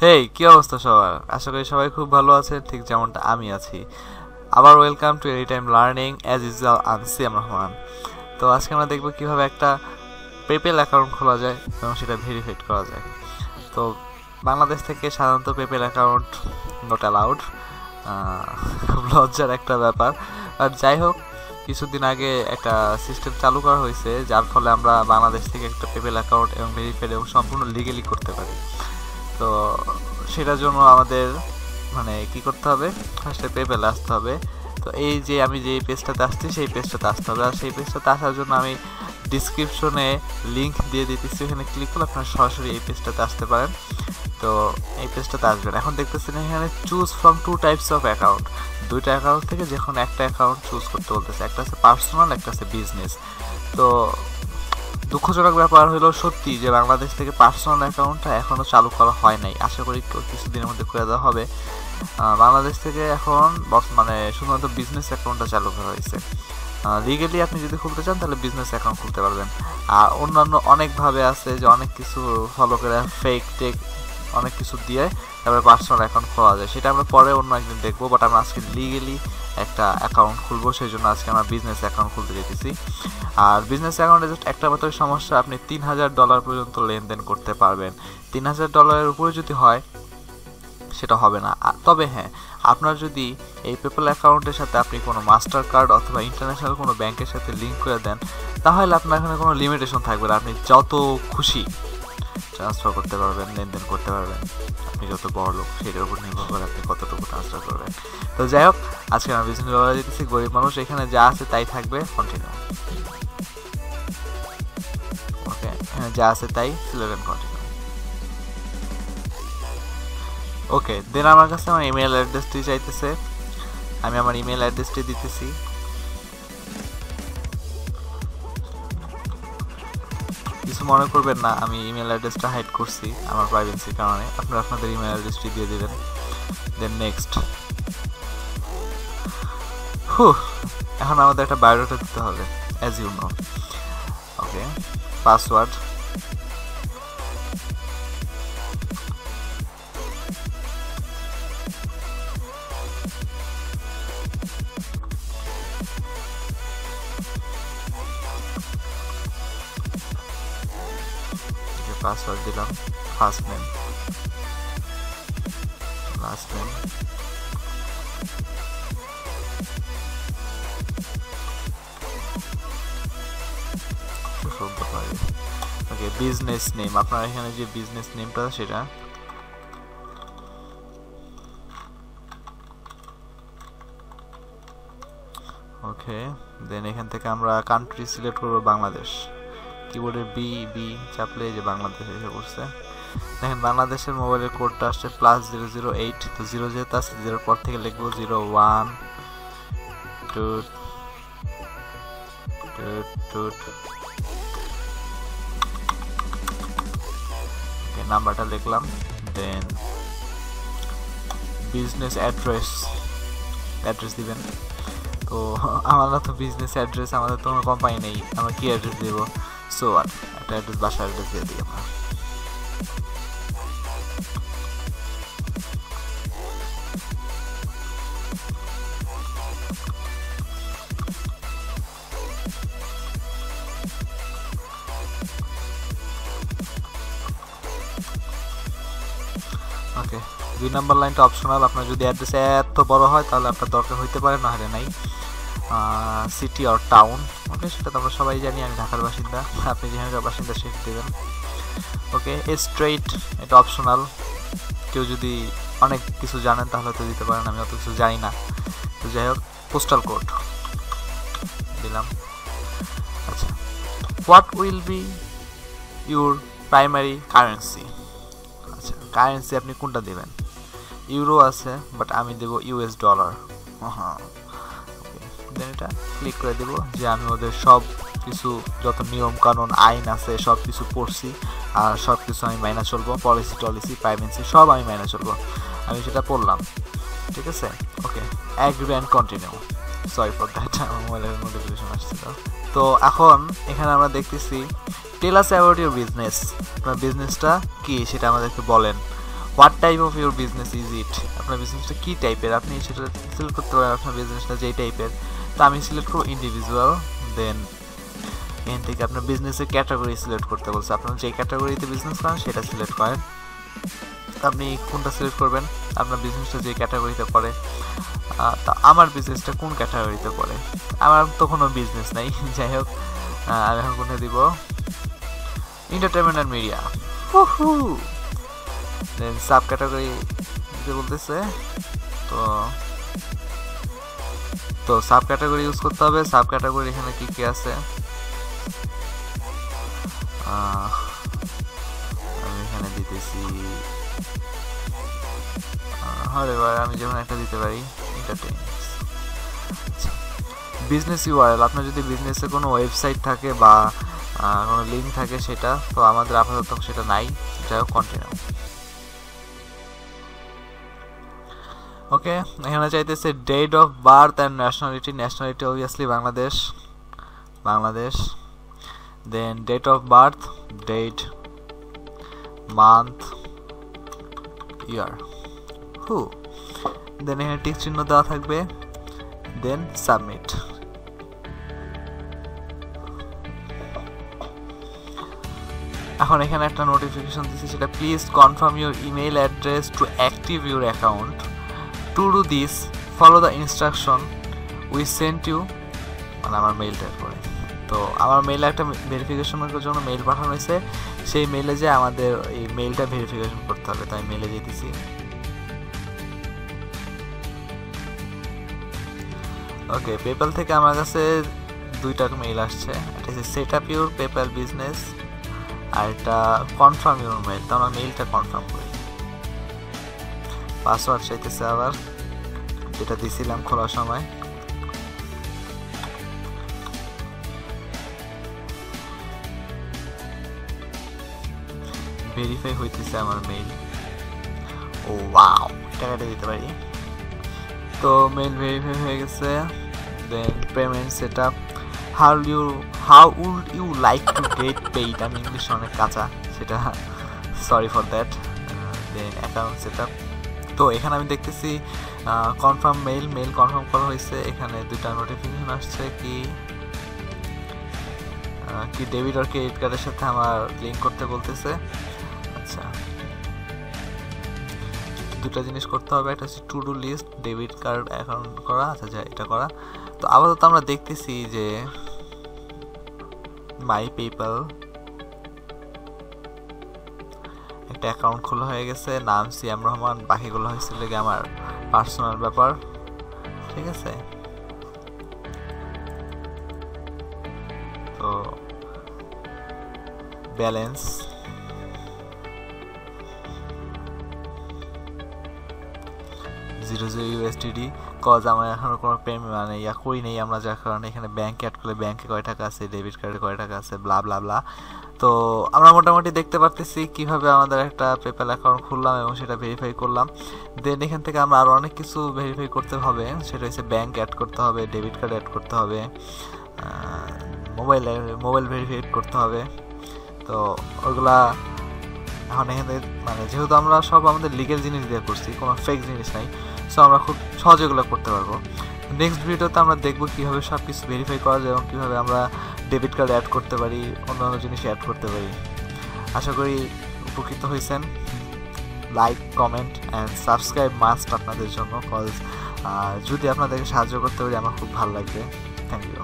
হেই, কি অবস্থা সবার? আশা করি সবাই খুব ভালো আছে, ঠিক যেমনটা আমি আছি। আবার welcome to any time learning as usual. Anshi আমার রহমান। তো আজকে আমরা দেখব কিভাবে একটা পেপেল অ্যাকাউন্ট খোলা যায় এবং সেটা ভেরিফাইড করা যায়। তো বাংলাদেশ থেকে সাধারণত পেপেল অ্যাকাউন্ট নট অ্যালাউড, খুব লজ্জার একটা ব্যাপার। আর যাই হোক, কিছুদিন আগে একটা সিস্টেম চালু করা হয়েছে যার ফলে আমরা বাংলাদেশ থেকে একটা পেপেল অ্যাকাউন্ট এবং ভেরিফাইড এবং সম্পূর্ণ লিগেলি করতে পারি। তো সেটার জন্য আমাদের কি করতে হবে, ফার্স্টে পেপেলে আসতে হবে। তো এই যে আমি যে পেজটাতে আসছি সেই পেজটাতে আসতে হবে, আর সেই পেজটাতে আসার জন্য আমি ডিসক্রিপশনে লিঙ্ক দিয়ে দিতেছি, ওখানে ক্লিক করলে আপনারা সরাসরি এই পেজটাতে আসতে পারেন। তো এই পেজটাতে আসবেন। এখন দেখতেছেন এখানে choose from two types of account, দুইটা অ্যাকাউন্ট থেকে যে কোনো একটা অ্যাকাউন্ট চুজ করতে বলতেছে। একটা আছে পার্সোনাল, একটা আছে বিজনেস। তো দুঃখজনক ব্যাপার হলো সত্যি যে বাংলাদেশ থেকে পার্সোনাল অ্যাকাউন্টটা এখনও চালু করা হয় নাই। আশা করি কিছুদিনের মধ্যে করে দেওয়া হবে। বাংলাদেশ থেকে এখন শুধুমাত্র বিজনেস অ্যাকাউন্টটা চালু করা হয়েছে। লিগেলি আপনি যদি খুলতে চান তাহলে বিজনেস অ্যাকাউন্ট খুলতে পারবেন। আর অন্যান্য অনেকভাবে আছে যে অনেক কিছু ফলো করে ফেক টেক অনেক কিছু দিয়ে তারপরে পার্সোনাল অ্যাকাউন্ট খোলা যায়, সেটা আমরা পরে অন্য একদিন দেখবো। বাট আমরা আজকে লিগেলি একটা অ্যাকাউন্ট খুলবো, সেই জন্য আজকে আমরা বিজনেস অ্যাকাউন্ট খুলতে যেতেছি। আর বিজনেস অ্যাকাউন্টে জাস্ট একটা মাত্র সমস্যা, আপনি $3000 পর্যন্ত লেনদেন করতে পারবেন। $3000 উপরে যদি হয় সেটা হবে না। তবে হ্যাঁ, আপনার যদি এই পেপ্যাল অ্যাকাউন্টের সাথে আপনি কোনো মাস্টার কার্ড অথবা ইন্টারন্যাশনাল কোনো ব্যাংকের সাথে লিঙ্ক করে দেন, তাহলে আপনার এখানে কোনো লিমিটেশন থাকবে না। আপনি যত খুশি ট্রান্সফার করতে পারবেন, লেনদেন করতে পারবেন। আপনি যত বড় লোক সেটার উপর নির্ভর করে আপনি কতটুকু ট্রান্সফার করবেন। তো যাই হোক, আজকে আমরা বিজনেস বলা যেতেছি, গরিব মানুষ এখানে যা আছে তাই থাকবে, কন্টিনিউ। ওকে, এখানে যা আছে তাই সিলেক্ট কন্টিনিউ। ওকে, দেন আমার কাছে আমার ইমেল অ্যাড্রেসটি চাইতেছে, আমি আমার ইমেল অ্যাড্রেসটি দিতেছি। কিছু মনে করবেন না, আমি ইমেল অ্যাড্রেসটা হাইড করছি আমার প্রাইভেসির কারণে। আপনারা আপনাদের ইমেল অ্যাড্রেসটি দিয়ে দেবেন। Then next. এখন আমাদের একটা বায়োডাটা দিতে হবে, as you know. Okay, password, password দিলাম, first name, last name, okay, business name, আপনার এখানে যে বিজনেস নেমটা সেটা, ওকে। দেন এখান থেকে আমরা কান্ট্রি সিলেক্ট করবো বাংলাদেশ। কিবোর্ডের বি চাপলে যে বাংলাদেশ এসে পড়ছে। দেখেন বাংলাদেশের মোবাইলের কোডটা আসছে +008। তো 0 যেহেতু আছে, 0 পর থেকে লিখবো 01 নাম্বারটা লিখলাম। দেন বিজনেস অ্যাড্রেস দিবেন। তো আমাদের তো বিজনেস অ্যাড্রেস, আমাদের তো কোনো কোম্পানি নেই, আমরা কি অ্যাড্রেস দেবো? সো আর একটা অ্যাড্রেস, বাসার অ্যাড্রেস দিয়ে দিই আমরা। ওকে, 2 নাম্বার লাইনটা অপশনাল। আপনার যদি অ্যাড্রেস এত বড় হয় তাহলে আপনার দরকার হইতে পারে, না হলে নাই। সিটি অর টাউন, ওকে, সেটা তো আমরা সবাই জানি। আমি ঢাকার বাসিন্দা, আপনি যেখানকার বাসিন্দা সেটা দেবেন। ওকে, স্ট্রেইট, এটা অপশনাল। কেউ যদি অনেক কিছু জানেন তাহলে তো দিতে পারেন, আমি অত কিছু জানি না। তো যাই হোক, পোস্টাল কোড দিলাম। আচ্ছা, what will be your primary currency? আচ্ছা, কারেন্সি আপনি কোনটা দেবেন? ইউরো আছে, বাট আমি দেবো US ডলার। হ্যাঁ, দেন এটা ক্লিক করে দেবো যে আমি ওদের সব কিছু, যত নিয়ম কানুন আইন আছে সব কিছু পড়ছি, আর সব কিছু আমি মাইনা চলবো। পলিসি প্রাইভেসি সব আমি মাইনা চলবো। আমি সেটা পড়লাম, ঠিক আছে। Okay, agree and continue. Sorry for that, আমার মোবাইলের নোটিফিকেশন আসছিল। তো এখন এখানে আমরা দেখতেছি tell us about your business. আপনার বিজনেসটা কি সেটা আমাদেরকে বলেন। What type of your business is it, আপনার বিজনেসটা কী টাইপের, আপনি সেটা সিলেক্ট করতে পারেন আপনার বিজনেসটা যেই টাইপের। তো আমি সিলেক্ট করবো ইন্ডিভিজুয়াল। দেন এখান থেকে আপনার বিজনেসের ক্যাটাগরি সিলেক্ট করতে বলছে, আপনার যে ক্যাটাগরিতে বিজনেস করেন সেটা সিলেক্ট করেন। আপনি কোনটা সিলেক্ট করবেন, আপনার বিজনেসটা যে ক্যাটাগরিতে পড়ে। তা আমার বিজনেসটা কোন ক্যাটাগরিতে পড়ে, আমার তো কোনো বিজনেস নাই, যাই হোক আমি এখন কোনটা দিব, entertainment and media. Then sub category দিতে বলতেছে, তো সাব ক্যাটাগরি ইউজ করতে হবে। সাব ক্যাটাগরি এখানে কি কি আছে আমি এখানে দিতেছি, এবার আমি যেমন একটা দিতে পারি এন্টারটেইনমেন্ট। বিজনেস ইউআরএল, আপনার যদি বিজনেসে কোনো ওয়েবসাইট থাকে বা কোনো লিঙ্ক থাকে সেটা, তো আমাদের আপাতত সেটা নাই, যাই হোক কন্টিনিউ। ওকে, এখানে চাইতেছে date of birth and nationality, nationality obviously Bangladesh. Then date of birth, date, month, year, then এখানে টিক চিহ্ন দেওয়া থাকবে, দেন সাবমিট। এখন এখানে একটা নোটিফিকেশন দিচ্ছি, সেটা please confirm your email address to active your account. To do this follow the instruction we sent you, মানে আমার মেইলটার পরে। তো আমার মেইলে একটা ভেরিফিকেশনের জন্য মেইল পাঠানো হয়েছে, সেই মেইলে যে আমাদের এই মেইলটা ভেরিফিকেশন করতে হবে, তাই মেইলে যেতেছি। ওকে, পেপ্যাল থেকে আমার কাছে দুইটা মেইল আসছে, এটা হচ্ছে set up your PayPal business, আর এটা কনফার্ম ইউর মেইল। তো আমরা মেইলটা কনফার্ম করি। পাসওয়ার্ড চাইতেছে আবার, যেটা দিছিলাম খোলার সময়। ভেরিফাই হইতেছে আমার মেইল। ও ওয়াও, টাকাটা দিতে পারি। তো মেইল ভেরিফাই হয়ে গেছে। Then payment set up, how would you like to get paid, আমি ইংলিশ অনেক কাঁচা, সেটা sorry for that. Then account set up, তো এখানে আমি দেখতেছি কনফার্ম মেইল কনফার্ম করা হয়েছে। এখানে দুইটা নোটিফিকেশন আসছে, কি ডেবিট আর ক্রেডিট কার্ডের সাথে আমার লিঙ্ক করতে বলতেছে। আচ্ছা, দুটা জিনিস করতে হবে, একটা হচ্ছে to do list, debit card account করা। আচ্ছা, যা এটা করা। তো আপাতত আমরা দেখতেছি যে মাই পেপ্যাল একটা অ্যাকাউন্ট খোলা হয়ে গেছে, নাম সিয়াম রহমান, বাকিগুলো হয়েছিল কি আমার পার্সোনাল ব্যাপার, ঠিক আছে। তো ব্যালেন্স $0 কজ আমার এখনো কোনো পেমেন্ট মানে করি নেই আমরা, যার কারণে এখানে ব্যাংক অ্যাড করলে ব্যাংকে কয় টাকা আছে, ডেবিট কার্ডে কয় টাকা আছে, ব্লা ব্লা ব্লা। তো আমরা মোটামুটি দেখতে পারতেছি কিভাবে আমাদের একটা পেপ্যাল অ্যাকাউন্ট খুললাম এবং সেটা ভেরিফাই করলাম। দেন এখান থেকে আমরা আরও অনেক কিছু ভেরিফাই করতে হবে, সেটা হচ্ছে ব্যাংক অ্যাড করতে হবে, ডেবিট কার্ড অ্যাড করতে হবে, মোবাইল ভেরিফাই করতে হবে। তো ওইগুলা এখন এখানে মানে যেহেতু আমরা সব আমাদের লিগেল জিনিস দিয়ে করছি, কোনো ফেক জিনিস নাই, সো আমরা খুব সহজে এগুলো করতে পারবো। নেক্সট ভিডিওতে আমরা দেখবো কীভাবে সব কিছু ভেরিফাই করা যায় এবং কীভাবে আমরা ডেবিট কার্ড অ্যাড করতে পারি, অন্যান্য জিনিস অ্যাড করতে পারি। আশা করি উপকৃত হয়েছেন। Like, comment and subscribe must আপনাদের জন্য, কজ যদি আপনাদেরকে সাহায্য করতে পারি আমার খুব ভালো লাগবে। Thank you.